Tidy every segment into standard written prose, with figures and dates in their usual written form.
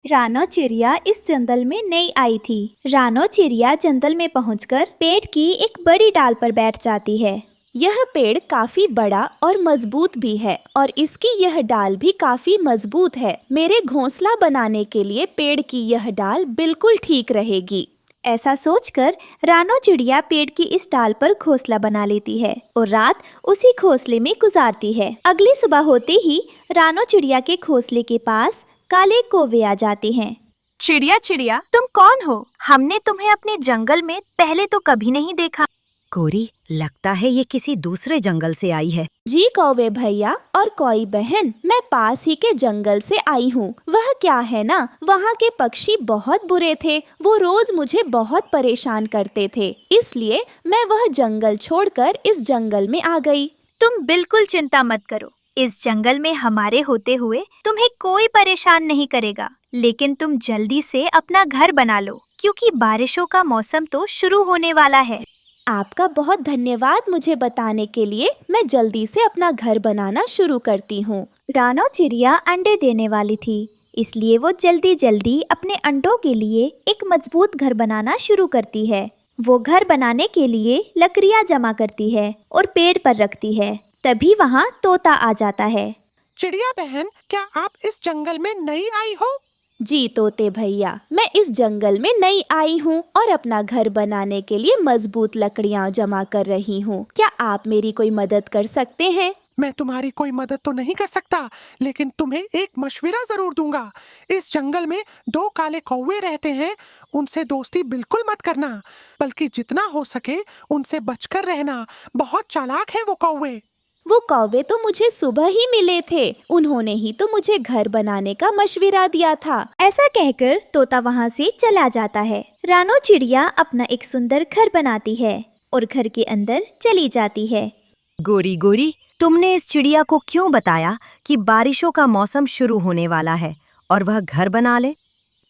रानो चिड़िया इस जंगल में नई आई थी। रानो चिड़िया जंगल में पहुंचकर पेड़ की एक बड़ी डाल पर बैठ जाती है। यह पेड़ काफी बड़ा और मजबूत भी है और इसकी यह डाल भी काफी मजबूत है। मेरे घोंसला बनाने के लिए पेड़ की यह डाल बिल्कुल ठीक रहेगी। ऐसा सोचकर रानो चिड़िया पेड़ की इस डाल पर घोंसला बना लेती है और रात उसी घोंसले में गुजारती है। अगली सुबह होते ही रानो चिड़िया के घोंसले के पास काले कौवे आ जाते हैं। चिड़िया चिड़िया, तुम कौन हो? हमने तुम्हें अपने जंगल में पहले तो कभी नहीं देखा। कोरी, लगता है ये किसी दूसरे जंगल से आई है। जी कौवे भैया और कोई बहन, मैं पास ही के जंगल से आई हूँ। वह क्या है ना, वहाँ के पक्षी बहुत बुरे थे। वो रोज मुझे बहुत परेशान करते थे, इसलिए मैं वह जंगल छोड़कर इस जंगल में आ गई। तुम बिल्कुल चिंता मत करो, इस जंगल में हमारे होते हुए तुम्हें कोई परेशान नहीं करेगा। लेकिन तुम जल्दी से अपना घर बना लो, क्योंकि बारिशों का मौसम तो शुरू होने वाला है। आपका बहुत धन्यवाद मुझे बताने के लिए। मैं जल्दी से अपना घर बनाना शुरू करती हूँ। रानो चिड़िया अंडे देने वाली थी, इसलिए वो जल्दी जल्दी अपने अंडों के लिए एक मजबूत घर बनाना शुरू करती है। वो घर बनाने के लिए लकड़ियाँ जमा करती है और पेड़ पर रखती है। तभी वहाँ तोता आ जाता है। चिड़िया बहन, क्या आप इस जंगल में नई आई हो? जी तोते भैया, मैं इस जंगल में नई आई हूँ और अपना घर बनाने के लिए मजबूत लकड़ियाँ जमा कर रही हूँ। क्या आप मेरी कोई मदद कर सकते हैं? मैं तुम्हारी कोई मदद तो नहीं कर सकता, लेकिन तुम्हें एक मशवरा जरूर दूंगा। इस जंगल में 2 काले कौवे रहते हैं। उनसे दोस्ती बिल्कुल मत करना, बल्कि जितना हो सके उनसे बचकर रहना। बहुत चालाक है वो कौवे। वो कौवे तो मुझे सुबह ही मिले थे। उन्होंने ही तो मुझे घर बनाने का मशवरा दिया था। ऐसा कहकर तोता वहाँ से चला जाता है। रानो चिड़िया अपना एक सुंदर घर बनाती है और घर के अंदर चली जाती है। गोरी गोरी, तुमने इस चिड़िया को क्यों बताया कि बारिशों का मौसम शुरू होने वाला है और वह घर बना ले?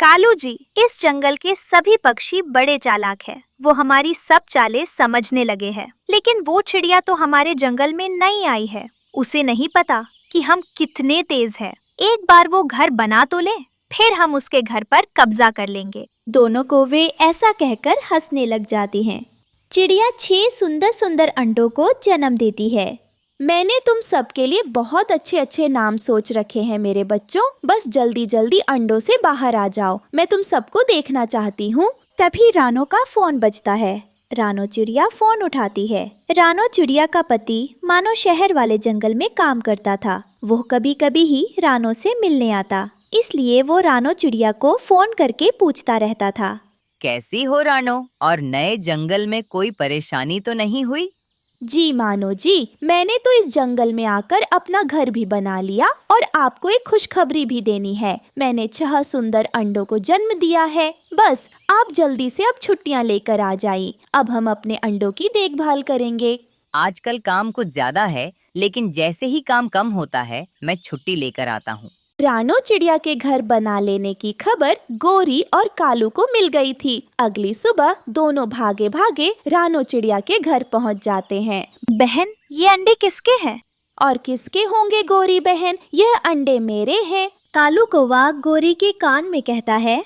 कालू जी, इस जंगल के सभी पक्षी बड़े चालाक हैं। वो हमारी सब चालें समझने लगे हैं। लेकिन वो चिड़िया तो हमारे जंगल में नई आई है। उसे नहीं पता कि हम कितने तेज हैं। एक बार वो घर बना तो ले, फिर हम उसके घर पर कब्जा कर लेंगे। दोनों कौवे ऐसा कहकर हंसने लग जाती हैं। चिड़िया 6 सुंदर सुंदर अंडों को जन्म देती है। मैंने तुम सबके लिए बहुत अच्छे अच्छे नाम सोच रखे हैं मेरे बच्चों। बस जल्दी जल्दी अंडों से बाहर आ जाओ, मैं तुम सबको देखना चाहती हूँ। तभी रानो का फोन बजता है। रानो चिड़िया फोन उठाती है। रानो चिड़िया का पति मानो शहर वाले जंगल में काम करता था। वो कभी कभी ही रानो से मिलने आता, इसलिए वो रानो चिड़िया को फोन करके पूछता रहता था। कैसी हो रानो, और नए जंगल में कोई परेशानी तो नहीं हुई? जी मानो जी, मैंने तो इस जंगल में आकर अपना घर भी बना लिया और आपको एक खुशखबरी भी देनी है। मैंने 6 सुंदर अंडों को जन्म दिया है। बस आप जल्दी से अब छुट्टियां लेकर आ जाइए। अब हम अपने अंडों की देखभाल करेंगे। आजकल काम कुछ ज्यादा है, लेकिन जैसे ही काम कम होता है मैं छुट्टी लेकर आता हूँ। रानो चिड़िया के घर बना लेने की खबर गोरी और कालू को मिल गई थी। अगली सुबह दोनों भागे भागे रानो चिड़िया के घर पहुंच जाते हैं। बहन, ये अंडे किसके हैं? और किसके होंगे गोरी बहन, यह अंडे मेरे हैं। कालू कौवा गोरी के कान में कहता है।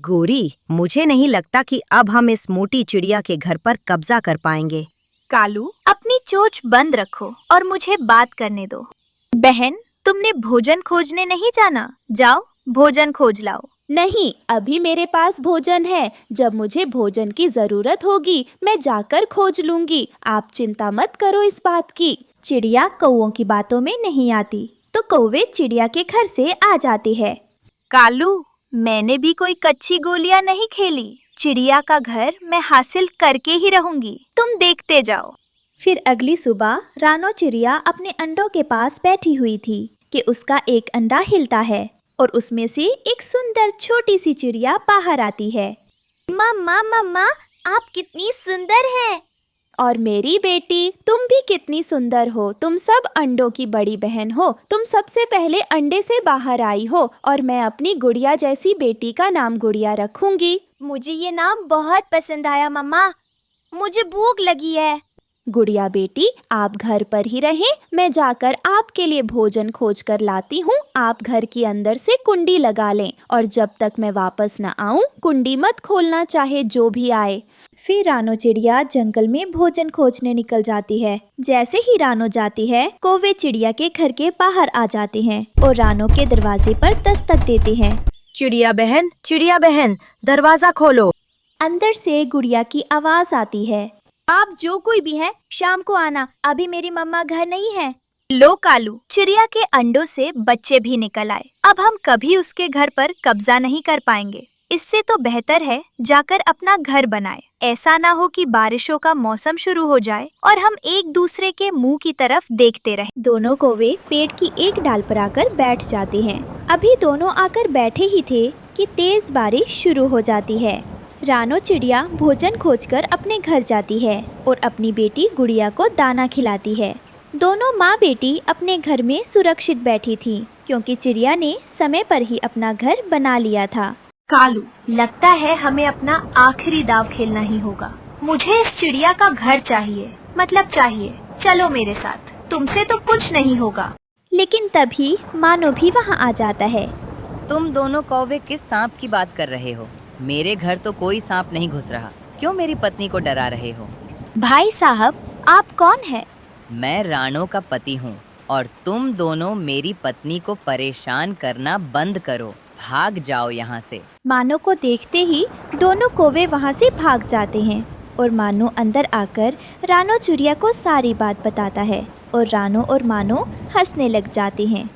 गोरी, मुझे नहीं लगता कि अब हम इस मोटी चिड़िया के घर पर कब्जा कर पाएंगे। कालू, अपनी चोंच बंद रखो और मुझे बात करने दो। बहन, तुमने भोजन खोजने नहीं जाना? जाओ भोजन खोज लाओ। नहीं, अभी मेरे पास भोजन है। जब मुझे भोजन की जरूरत होगी मैं जाकर खोज लूंगी। आप चिंता मत करो इस बात की। चिड़िया कौवों की बातों में नहीं आती, तो कौवे चिड़िया के घर से आ जाते हैं। कालू, मैंने भी कोई कच्ची गोलियां नहीं खेली। चिड़िया का घर मैं हासिल करके ही रहूंगी, तुम देखते जाओ। फिर अगली सुबह रानो चिड़िया अपने अंडों के पास बैठी हुई थी कि उसका एक अंडा हिलता है और उसमें से एक सुंदर छोटी सी चिड़िया बाहर आती है। मम्मा मम्मा, आप कितनी सुंदर हैं। और मेरी बेटी, तुम भी कितनी सुंदर हो। तुम सब अंडों की बड़ी बहन हो। तुम सबसे पहले अंडे से बाहर आई हो और मैं अपनी गुड़िया जैसी बेटी का नाम गुड़िया रखूंगी। मुझे ये नाम बहुत पसंद आया मम्मा। मुझे भूख लगी है। गुड़िया बेटी, आप घर पर ही रहें, मैं जाकर आपके लिए भोजन खोज कर लाती हूँ। आप घर के अंदर से कुंडी लगा लें और जब तक मैं वापस न आऊँ कुंडी मत खोलना, चाहे जो भी आए। फिर रानो चिड़िया जंगल में भोजन खोजने निकल जाती है। जैसे ही रानो जाती है, कौवे चिड़िया के घर के बाहर आ जाते हैं और रानो के दरवाजे पर दस्तक देते हैं। चिड़िया बहन, दरवाजा खोलो। अंदर से गुड़िया की आवाज आती है, आप जो कोई भी है शाम को आना, अभी मेरी मम्मा घर नहीं है। लो कालू, चिड़िया के अंडों से बच्चे भी निकल आए। अब हम कभी उसके घर पर कब्जा नहीं कर पाएंगे। इससे तो बेहतर है जाकर अपना घर बनाए। ऐसा ना हो कि बारिशों का मौसम शुरू हो जाए और हम एक दूसरे के मुंह की तरफ देखते रहें। दोनों कौवे पेड़ की एक डाल पर आकर बैठ जाते हैं। अभी दोनों आकर बैठे ही थे कि तेज बारिश शुरू हो जाती है। रानो चिड़िया भोजन खोजकर अपने घर जाती है और अपनी बेटी गुड़िया को दाना खिलाती है। दोनों माँ बेटी अपने घर में सुरक्षित बैठी थी क्योंकि चिड़िया ने समय पर ही अपना घर बना लिया था। कालू, लगता है हमें अपना आखिरी दाव खेलना ही होगा। मुझे इस चिड़िया का घर चाहिए। चलो मेरे साथ, तुमसे तो कुछ नहीं होगा। लेकिन तभी मानो भी वहाँ आ जाता है। तुम दोनों कौवे किस सांप की बात कर रहे हो? मेरे घर तो कोई सांप नहीं घुस रहा। क्यों मेरी पत्नी को डरा रहे हो? भाई साहब, आप कौन है? मैं रानो का पति हूँ और तुम दोनों मेरी पत्नी को परेशान करना बंद करो। भाग जाओ यहाँ से। मानो को देखते ही दोनों कौवे वहाँ से भाग जाते हैं और मानो अंदर आकर रानो चिड़िया को सारी बात बताता है और रानो और मानो हंसने लग जाते हैं।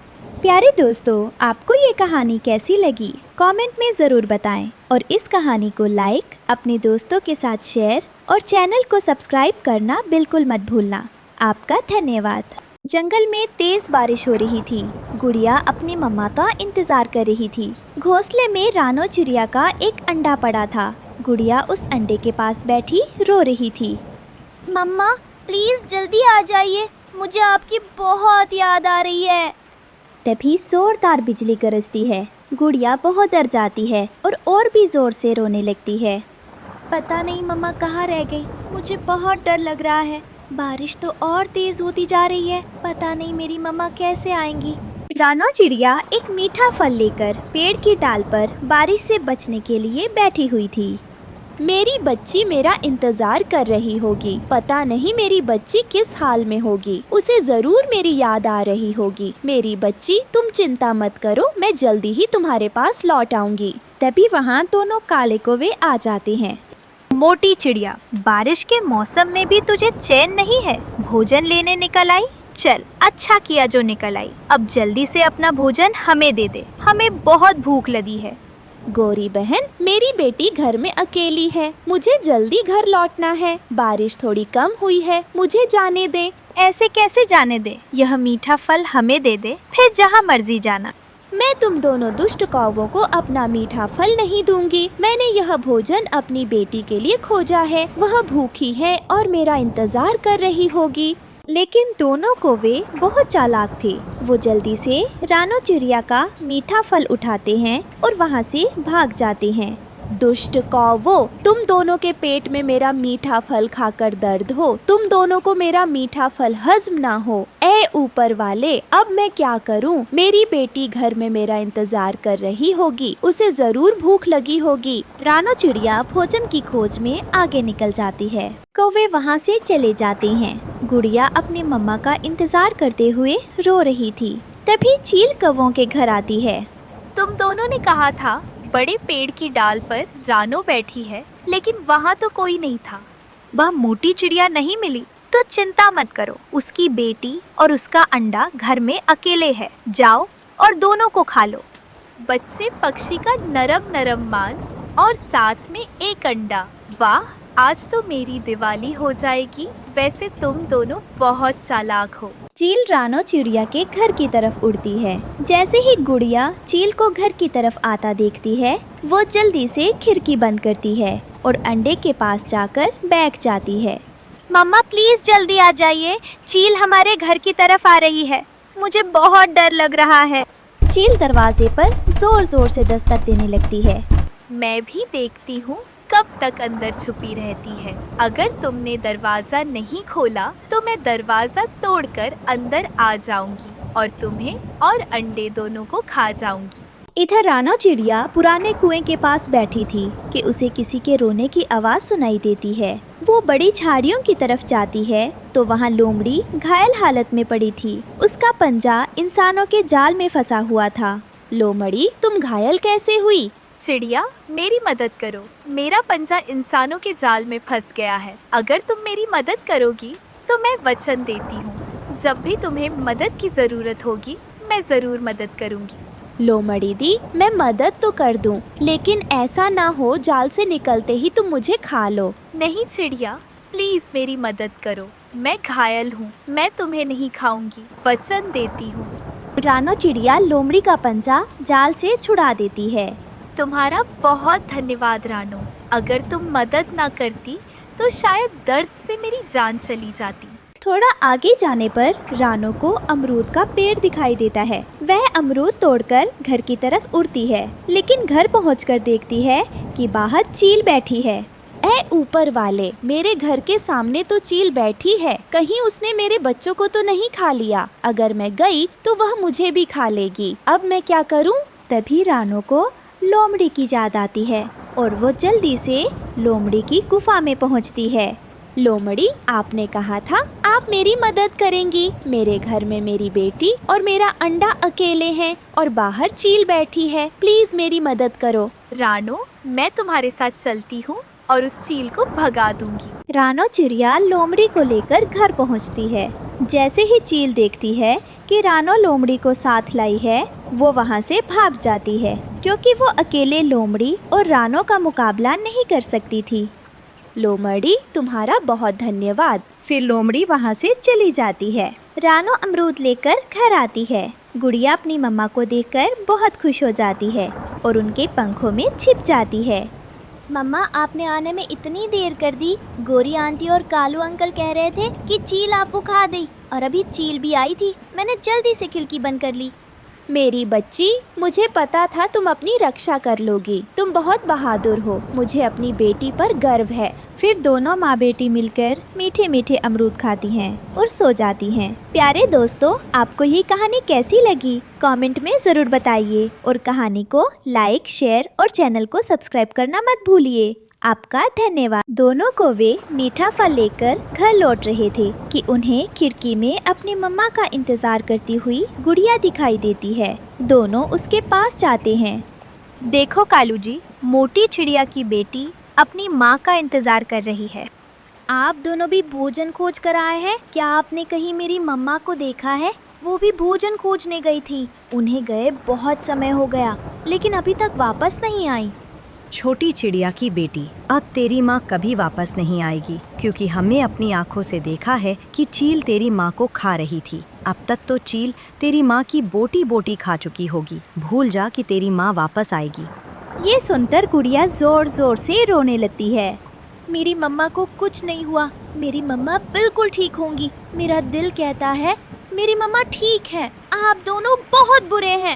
प्यारे दोस्तों, आपको ये कहानी कैसी लगी कमेंट में ज़रूर बताएं और इस कहानी को लाइक, अपने दोस्तों के साथ शेयर और चैनल को सब्सक्राइब करना बिल्कुल मत भूलना। आपका धन्यवाद। जंगल में तेज बारिश हो रही थी। गुड़िया अपनी मम्मा का इंतजार कर रही थी। घोंसले में रानो चिड़िया का एक अंडा पड़ा था। गुड़िया उस अंडे के पास बैठी रो रही थी। मम्मा प्लीज जल्दी आ जाइए, मुझे आपकी बहुत याद आ रही है। तभी जोरदार बिजली गरजती है। गुड़िया बहुत डर जाती है और भी जोर से रोने लगती है। पता नहीं मम्मा कहाँ रह गई, मुझे बहुत डर लग रहा है। बारिश तो और तेज होती जा रही है, पता नहीं मेरी मम्मा कैसे आएंगी। रानो चिड़िया एक मीठा फल लेकर पेड़ की डाल पर बारिश से बचने के लिए बैठी हुई थी। मेरी बच्ची मेरा इंतजार कर रही होगी। पता नहीं मेरी बच्ची किस हाल में होगी, उसे जरूर मेरी याद आ रही होगी। मेरी बच्ची, तुम चिंता मत करो, मैं जल्दी ही तुम्हारे पास लौट आऊंगी। तभी वहाँ दोनों काले कौवे आ जाते हैं। मोटी चिड़िया, बारिश के मौसम में भी तुझे चैन नहीं है? भोजन लेने निकल आई? चल, अच्छा किया जो निकल आई। अब जल्दी से अपना भोजन हमें दे दे, हमें बहुत भूख लगी है। गोरी बहन, मेरी बेटी घर में अकेली है, मुझे जल्दी घर लौटना है। बारिश थोड़ी कम हुई है, मुझे जाने दे। ऐसे कैसे जाने दे? यह मीठा फल हमें दे दे, फिर जहाँ मर्जी जाना। मैं तुम दोनों दुष्ट कौवों को अपना मीठा फल नहीं दूंगी। मैंने यह भोजन अपनी बेटी के लिए खोजा है, वह भूखी है और मेरा इंतजार कर रही होगी। लेकिन दोनों कौवे बहुत चालाक थे। वो जल्दी से रानो चिड़िया का मीठा फल उठाते हैं और वहाँ से भाग जाते हैं। दुष्ट कौवों, तुम दोनों के पेट में मेरा मीठा फल खाकर दर्द हो, तुम दोनों को मेरा मीठा फल हजम ना हो। ऐ ऊपर वाले, अब मैं क्या करूं? मेरी बेटी घर में मेरा इंतजार कर रही होगी, उसे जरूर भूख लगी होगी। रानो चिड़िया भोजन की खोज में आगे निकल जाती है। कौवे वहाँ से चले जाते हैं। गुड़िया अपनी मम्मा का इंतजार करते हुए रो रही थी। तभी चील कौवों के घर आती है। तुम दोनों ने कहा था बड़े पेड़ की डाल पर रानो बैठी है, लेकिन वहाँ तो कोई नहीं था। वह मोटी चिड़िया नहीं मिली तो चिंता मत करो, उसकी बेटी और उसका अंडा घर में अकेले है। जाओ और दोनों को खा लो। बच्चे पक्षी का नरम नरम मांस और साथ में एक अंडा। वाह, आज तो मेरी दिवाली हो जाएगी। वैसे तुम दोनों बहुत चालाक हो। चील रानो चिड़िया के घर की तरफ उड़ती है। जैसे ही गुड़िया चील को घर की तरफ आता देखती है, वो जल्दी से खिड़की बंद करती है और अंडे के पास जाकर बैठ जाती है। मम्मा प्लीज जल्दी आ जाइए, चील हमारे घर की तरफ आ रही है, मुझे बहुत डर लग रहा है। चील दरवाजे पर जोर जोर से दस्तक देने लगती है। मैं भी देखती हूँ कब तक अंदर छुपी रहती है। अगर तुमने दरवाजा नहीं खोला तो मैं दरवाजा तोड़कर अंदर आ जाऊंगी और तुम्हें और अंडे दोनों को खा जाऊंगी। इधर रानो चिड़िया पुराने कुएं के पास बैठी थी कि उसे किसी के रोने की आवाज सुनाई देती है। वो बड़ी झाड़ियों की तरफ जाती है तो वहाँ लोमड़ी घायल हालत में पड़ी थी। उसका पंजा इंसानों के जाल में फंसा हुआ था। लोमड़ी, तुम घायल कैसे हुई? चिड़िया, मेरी मदद करो। मेरा पंजा इंसानों के जाल में फंस गया है। अगर तुम मेरी मदद करोगी तो मैं वचन देती हूँ, जब भी तुम्हें मदद की जरूरत होगी मैं जरूर मदद करूँगी। लोमड़ी दी, मैं मदद तो कर दूं, लेकिन ऐसा ना हो जाल से निकलते ही तुम मुझे खा लो। नहीं चिड़िया, प्लीज मेरी मदद करो। मैं घायल हूँ, मैं तुम्हें नहीं खाऊंगी, वचन देती हूँ। रानो चिड़िया लोमड़ी का पंजा जाल से छुड़ा देती है। तुम्हारा बहुत धन्यवाद रानो। अगर तुम मदद ना करती तो शायद दर्द से मेरी जान चली जाती। थोड़ा आगे जाने पर रानो को अमरूद का पेड़ दिखाई देता है। वह अमरूद तोड़कर घर की तरफ उड़ती है, लेकिन घर पहुंचकर देखती है कि बाहर चील बैठी है। ऐ ऊपर वाले, मेरे घर के सामने तो चील बैठी है, कहीं उसने मेरे बच्चों को तो नहीं खा लिया। अगर मैं गई तो वह मुझे भी खा लेगी। अब मैं क्या करूं? तभी रानो को लोमड़ी की याद आती है और वो जल्दी से लोमड़ी की गुफा में पहुंचती है। लोमड़ी, आपने कहा था आप मेरी मदद करेंगी। मेरे घर में मेरी बेटी और मेरा अंडा अकेले हैं और बाहर चील बैठी है। प्लीज मेरी मदद करो। रानो, मैं तुम्हारे साथ चलती हूँ और उस चील को भगा दूंगी। रानो चिड़िया लोमड़ी को लेकर घर पहुंचती है। जैसे ही चील देखती है कि रानो लोमड़ी को साथ लाई है, वो वहां से भाग जाती है, क्योंकि वो अकेले लोमड़ी और रानो का मुकाबला नहीं कर सकती थी। लोमड़ी, तुम्हारा बहुत धन्यवाद। फिर लोमड़ी वहाँ से चली जाती है। रानो अमरूद लेकर घर आती है। गुड़िया अपनी मम्मा को देखकर बहुत खुश हो जाती है और उनके पंखों में छिप जाती है। मम्मा, आपने आने में इतनी देर कर दी। गोरी आंटी और कालू अंकल कह रहे थे कि चील आपको खा गई, और अभी चील भी आई थी। मैंने जल्दी से खिड़की बंद कर ली। मेरी बच्ची, मुझे पता था तुम अपनी रक्षा कर लोगी। तुम बहुत बहादुर हो। मुझे अपनी बेटी पर गर्व है। फिर दोनों माँ बेटी मिलकर मीठे मीठे अमरूद खाती हैं और सो जाती हैं। प्यारे दोस्तों, आपको ये कहानी कैसी लगी? कमेंट में ज़रूर बताइए और कहानी को लाइक, शेयर और चैनल को सब्सक्राइब करना मत भूलिए। आपका धन्यवाद। दोनों को वे मीठा फल लेकर घर लौट रहे थे कि उन्हें खिड़की में अपनी मम्मा का इंतजार करती हुई गुड़िया दिखाई देती है। दोनों उसके पास जाते हैं। देखो कालू जी, मोटी चिड़िया की बेटी अपनी माँ का इंतजार कर रही है। आप दोनों भी भोजन खोज कर आए हैं? क्या आपने कहीं मेरी मम्मा को देखा है? वो भी भोजन खोजने गई थी। उन्हें गए बहुत समय हो गया, लेकिन अभी तक वापस नहीं आई। छोटी चिड़िया की बेटी, अब तेरी माँ कभी वापस नहीं आएगी, क्योंकि हमने अपनी आँखों से देखा है कि चील तेरी माँ को खा रही थी। अब तक तो चील तेरी माँ की बोटी बोटी खा चुकी होगी। भूल जा कि तेरी माँ वापस आएगी। ये सुनकर गुड़िया जोर जोर से रोने लगती है। मेरी मम्मा को कुछ नहीं हुआ। मेरी मम्मा बिल्कुल ठीक होंगी। मेरा दिल कहता है मेरी मम्मा ठीक है। आप दोनों बहुत बुरे हैं।